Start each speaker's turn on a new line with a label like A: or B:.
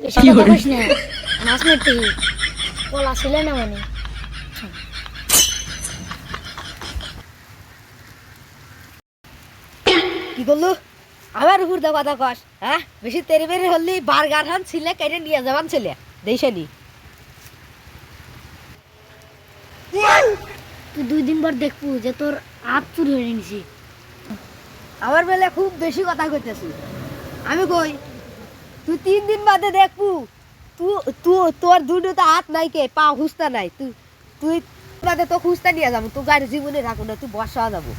A: এসব কথা কইস না মাছ মেরতে কলা ছিল না মানে
B: কি করলু আমার উপর দা কথা কস হ্যাঁ বেশি তেরি বেরি হলি বার্গার হান ছিলে কেটে নিয়ে যাবান ছিলে দেইছানি
A: তুই 2 দিন পর দেখবো যে তোর হাত চুরি হয়ে নিছি
B: আমার বেলা খুব বেশি কথা কইতেছি আমি কই তুই 3 দিন বাদে দেখবু তোর দুটো তো হাত নাই কে পা হুস্তা নাই তুই বাদে তো হুস্তা নিয়ে যাবো তুই গাড়ি জীবনে রাখো না তুই বসা যাবো